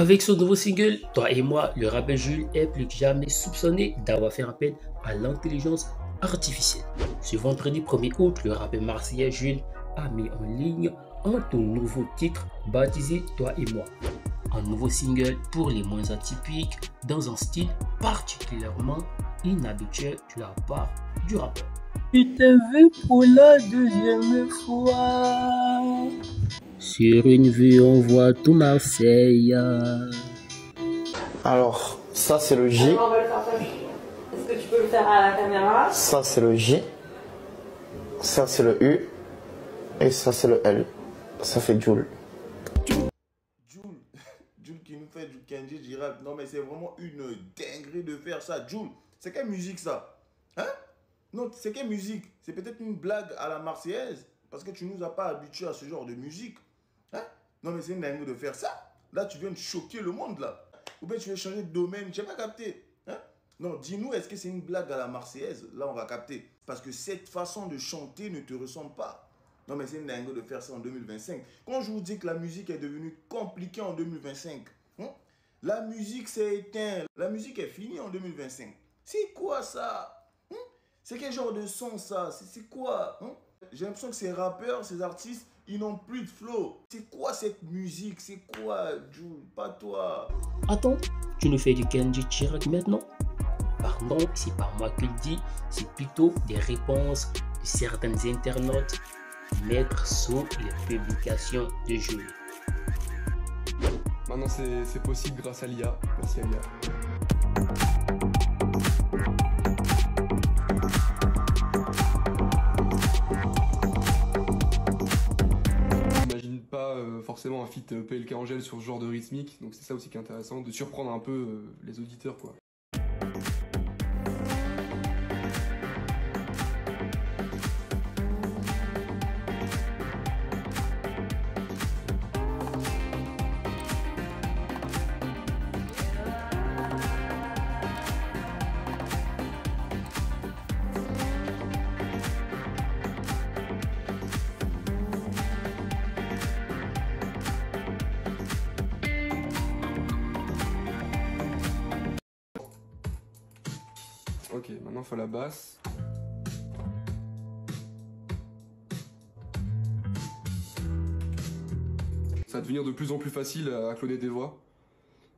Avec son nouveau single, Toi et moi, le rappeur Jules est plus que jamais soupçonné d'avoir fait appel à l'intelligence artificielle. Ce vendredi 1er août, le rappeur marseillais Jules a mis en ligne un tout nouveau titre baptisé Toi et moi. Un nouveau single pour les moins atypiques dans un style particulièrement inhabituel de la part du rappeur. Je t'ai vu pour la deuxième fois. Sur une vue, on voit tout Marseille. Alors, ça c'est le J. On va le faire. Est-ce que tu peux le faire à la caméra? Ça c'est le J. Ça c'est le U. Et ça c'est le L. Ça fait Jules. Jules qui nous fait du Kenji Girac. Non mais c'est vraiment une dinguerie de faire ça. Jules, c'est quelle musique ça? Hein? Non, c'est quelle musique? C'est peut-être une blague à la Marseillaise. Parce que tu nous as pas habitués à ce genre de musique. Hein? Non mais c'est une dinguerie de faire ça. Là tu viens de choquer le monde là. Ou bien tu veux changer de domaine. J'ai pas capté. Hein? Non, dis-nous, est-ce que c'est une blague à la Marseillaise? Là on va capter. Parce que cette façon de chanter ne te ressemble pas. Non mais c'est une dingue de faire ça en 2025. Quand je vous dis que la musique est devenue compliquée en 2025, hein, la musique s'est éteinte. La musique est finie en 2025. C'est quoi ça? Hein? C'est quel genre de son ça? C'est quoi? Hein? J'ai l'impression que ces rappeurs, ces artistes, ils n'ont plus de flow. C'est quoi cette musique? C'est quoi, Jules? Pas toi. Attends, tu nous fais du Kenji Girac maintenant? Pardon, c'est pas moi qui le dis, c'est plutôt des réponses de certains internautes mettre sous les publications de Jules. Maintenant c'est possible grâce à l'IA. Merci à l'IA. J'imagine pas forcément un feat PLK Angèle sur ce genre de rythmique, donc c'est ça aussi qui est intéressant, de surprendre un peu les auditeurs quoi. Ok, maintenant il faut la basse. Ça va devenir de plus en plus facile à cloner des voix.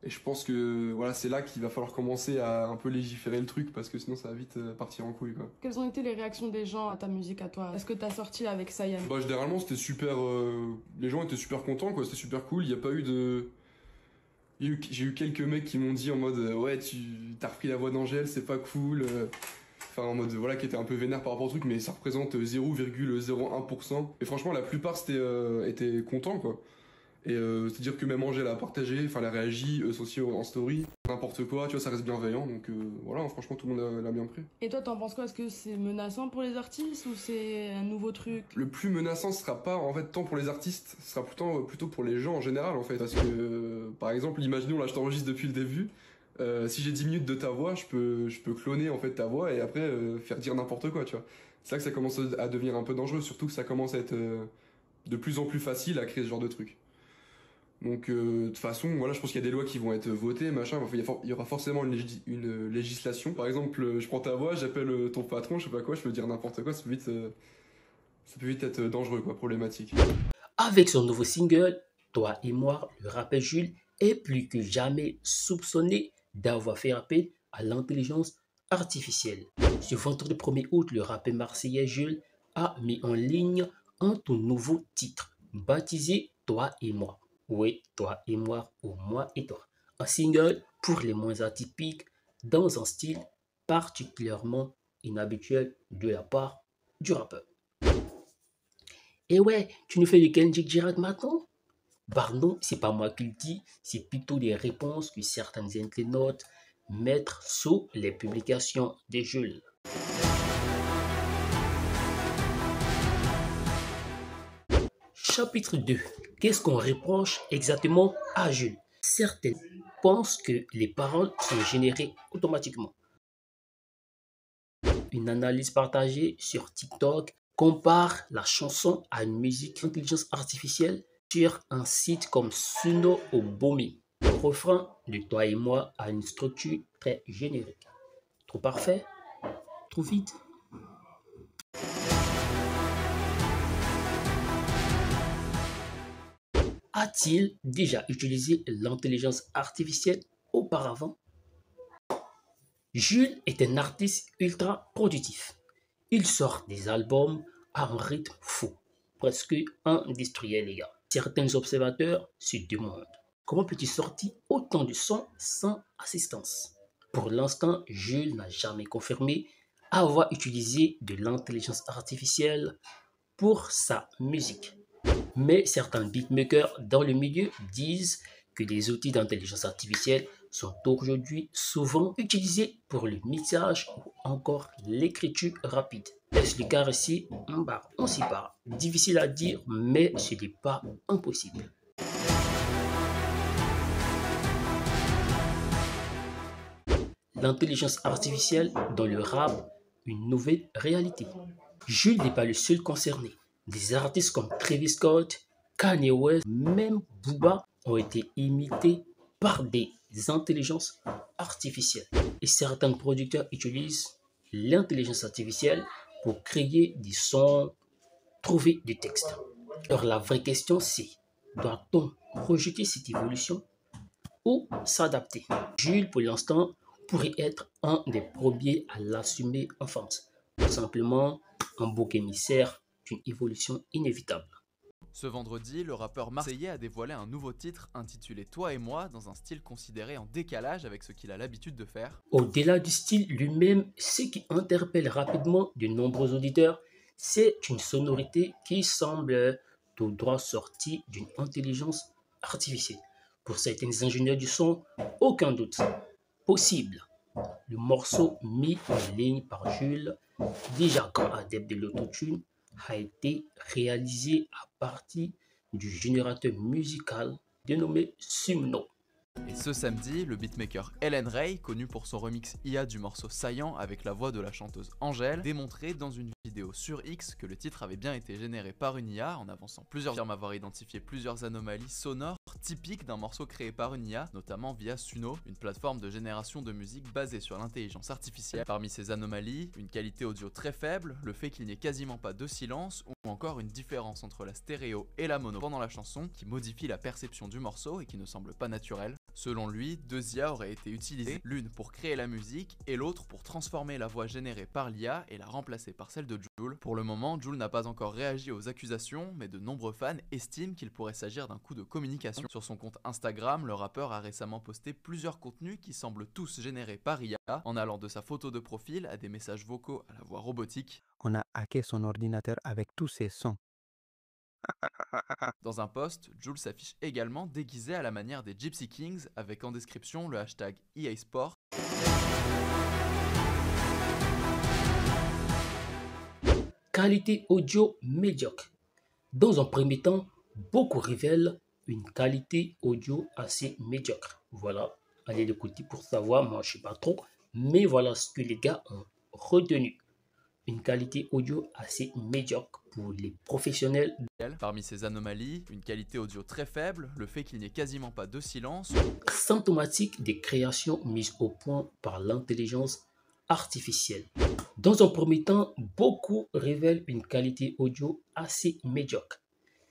Et je pense que voilà, c'est là qu'il va falloir commencer à un peu légiférer le truc parce que sinon ça va vite partir en couille quoi. Quelles ont été les réactions des gens à ta musique à toi? Est-ce que t'as sorti avec Sayem? Bah généralement c'était super... les gens étaient super contents quoi, c'était super cool, il n'y a pas eu de... J'ai eu quelques mecs qui m'ont dit en mode ouais t'as repris la voix d'Angèle, c'est pas cool. Enfin en mode voilà qui était un peu vénère par rapport au truc, mais ça représente 0,01%. Et franchement la plupart étaient contents quoi. Et c'est-à-dire que même Angèle a partagé, enfin elle a réagi, eux aussi en story, n'importe quoi, tu vois, ça reste bienveillant, donc voilà, franchement tout le monde l'a bien pris. Et toi t'en penses quoi? Est-ce que c'est menaçant pour les artistes ou c'est un nouveau truc? Le plus menaçant ce sera pas en fait tant pour les artistes, ce sera plutôt pour les gens en général en fait, parce que par exemple, imaginons là je t'enregistre depuis le début, si j'ai 10 minutes de ta voix, je peux cloner en fait ta voix et après faire dire n'importe quoi, tu vois. C'est là que ça commence à devenir un peu dangereux, surtout que ça commence à être de plus en plus facile à créer ce genre de truc. Donc de toute façon, voilà, je pense qu'il y a des lois qui vont être votées, machin. Enfin, il y aura forcément une législation. Par exemple, je prends ta voix, j'appelle ton patron, je sais pas quoi, je peux dire n'importe quoi, ça peut vite être dangereux, quoi, problématique. Avec son nouveau single, Toi et moi, le rappeur Jules est plus que jamais soupçonné d'avoir fait appel à l'intelligence artificielle. Ce vendredi 1er août, le rappeur marseillais Jules a mis en ligne un tout nouveau titre baptisé Toi et moi. Oui, toi et moi, ou moi et toi. Un single pour les moins atypiques dans un style particulièrement inhabituel de la part du rappeur. Et ouais, tu nous fais du Kenji Girac maintenant? Pardon, c'est pas moi qui le dis, c'est plutôt des réponses que certains internautes mettent sous les publications de Jules. Chapitre 2. Qu'est-ce qu'on reproche exactement à Jules? Certains pensent que les paroles sont générées automatiquement. Une analyse partagée sur TikTok compare la chanson à une musique d'intelligence artificielle sur un site comme Suno Obomi. Le refrain de Toi et moi a une structure très générique. Trop parfait? Trop vite? A-t-il déjà utilisé l'intelligence artificielle auparavant? Jules est un artiste ultra productif. Il sort des albums à un rythme fou, presque industriel, les gars. Certains observateurs se demandent comment peut-il sortir autant de sons sans assistance. Pour l'instant, Jules n'a jamais confirmé avoir utilisé de l'intelligence artificielle pour sa musique. Mais certains beatmakers dans le milieu disent que les outils d'intelligence artificielle sont aujourd'hui souvent utilisés pour le mixage ou encore l'écriture rapide. Est-ce le cas ici? On s'y parle. Difficile à dire, mais ce n'est pas impossible. L'intelligence artificielle dans le rap, une nouvelle réalité. Jules n'est pas le seul concerné. Des artistes comme Travis Scott, Kanye West, même Booba ont été imités par des intelligences artificielles. Et certains producteurs utilisent l'intelligence artificielle pour créer des sons, trouver des textes. Alors la vraie question c'est, doit-on rejeter cette évolution ou s'adapter? Jules, pour l'instant, pourrait être un des premiers à l'assumer en France. Tout simplement, un bouc émissaire d'une évolution inévitable. Ce vendredi, le rappeur marseillais a dévoilé un nouveau titre intitulé Toi et moi, dans un style considéré en décalage avec ce qu'il a l'habitude de faire. Au-delà du style lui-même, ce qui interpelle rapidement de nombreux auditeurs, c'est une sonorité qui semble tout droit sortie d'une intelligence artificielle. Pour certains ingénieurs du son, aucun doute possible. Le morceau mis en ligne par Jules, déjà grand adepte de l'autotune, a été réalisé à partir du générateur musical dénommé Suno. Et ce samedi, le beatmaker Ellen Ray, connu pour son remix IA du morceau Saillant avec la voix de la chanteuse Angèle, démontrait dans une vidéo sur X que le titre avait bien été généré par une IA en avançant plusieurs affirme avoir identifié plusieurs anomalies sonores typiques d'un morceau créé par une IA, notamment via Suno, une plateforme de génération de musique basée sur l'intelligence artificielle. Parmi ces anomalies, une qualité audio très faible, le fait qu'il n'y ait quasiment pas de silence ou encore une différence entre la stéréo et la mono pendant la chanson qui modifie la perception du morceau et qui ne semble pas naturelle. Selon lui, deux IA auraient été utilisées, l'une pour créer la musique et l'autre pour transformer la voix générée par l'IA et la remplacer par celle de Jul. Pour le moment, Jul n'a pas encore réagi aux accusations, mais de nombreux fans estiment qu'il pourrait s'agir d'un coup de communication. Sur son compte Instagram, le rappeur a récemment posté plusieurs contenus qui semblent tous générés par IA, en allant de sa photo de profil à des messages vocaux à la voix robotique. On a hacké son ordinateur avec tous ses sons. Dans un post, Jul s'affiche également déguisé à la manière des Gypsy Kings avec en description le hashtag EA Sport. Qualité audio médiocre. Dans un premier temps, beaucoup révèlent une qualité audio assez médiocre. Voilà, allez l'écouter pour savoir, moi je ne sais pas trop, mais voilà ce que les gars ont retenu. Une qualité audio assez médiocre pour les professionnels. Parmi ces anomalies, une qualité audio très faible, le fait qu'il n'y ait quasiment pas de silence. Symptomatique des créations mises au point par l'intelligence artificielle. Dans un premier temps, beaucoup révèlent une qualité audio assez médiocre.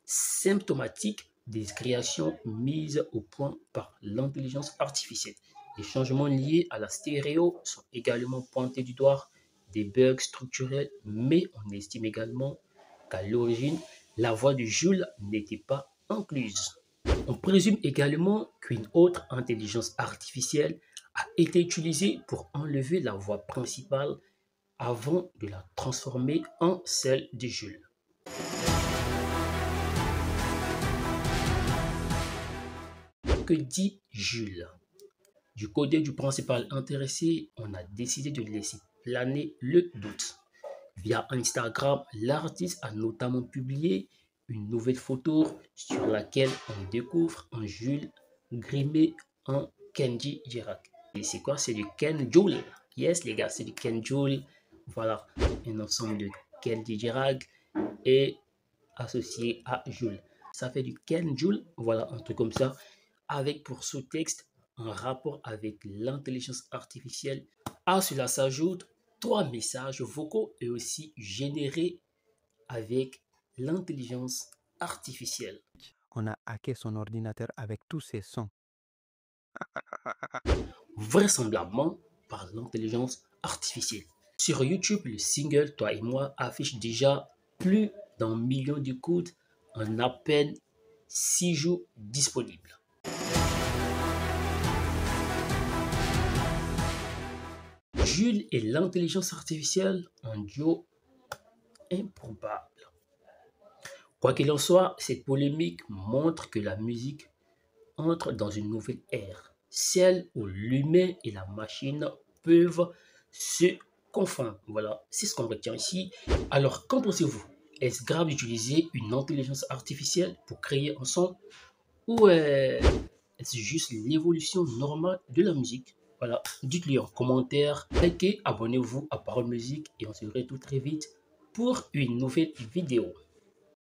Symptomatique des créations mises au point par l'intelligence artificielle. Les changements liés à la stéréo sont également pointés du doigt, des bugs structurels, mais on estime également qu'à l'origine, la voix de Jules n'était pas incluse. On présume également qu'une autre intelligence artificielle a été utilisée pour enlever la voix principale avant de la transformer en celle de Jules. Que dit Jules? Du côté du principal intéressé, on a décidé de laisser planer le doute. Via Instagram, l'artiste a notamment publié une nouvelle photo sur laquelle on découvre un Jules grimé en Kenji Girac. Et c'est quoi? C'est du Ken Jules. Yes les gars, c'est du Ken Jules. Voilà, un ensemble de Kenji Girac et associé à Jules. Ça fait du Ken Jules, voilà un truc comme ça. avec pour sous-texte un rapport avec l'intelligence artificielle. À cela s'ajoute 3 messages vocaux et aussi générés avec l'intelligence artificielle. On a hacké son ordinateur avec tous ses sons. Vraisemblablement par l'intelligence artificielle. Sur YouTube, le single Toi et moi affiche déjà plus d'1 million d'écoutes en à peine 6 jours disponibles. Jules et l'intelligence artificielle, un duo improbable. Quoi qu'il en soit, cette polémique montre que la musique entre dans une nouvelle ère, celle où l'humain et la machine peuvent se confondre. Voilà, c'est ce qu'on retient ici. Alors, qu'en pensez-vous? Est-ce grave d'utiliser une intelligence artificielle pour créer un son ou est-ce juste l'évolution normale de la musique? Voilà, dites-le en commentaire, likez, abonnez-vous à Parole Musique et on se retrouve très vite pour une nouvelle vidéo.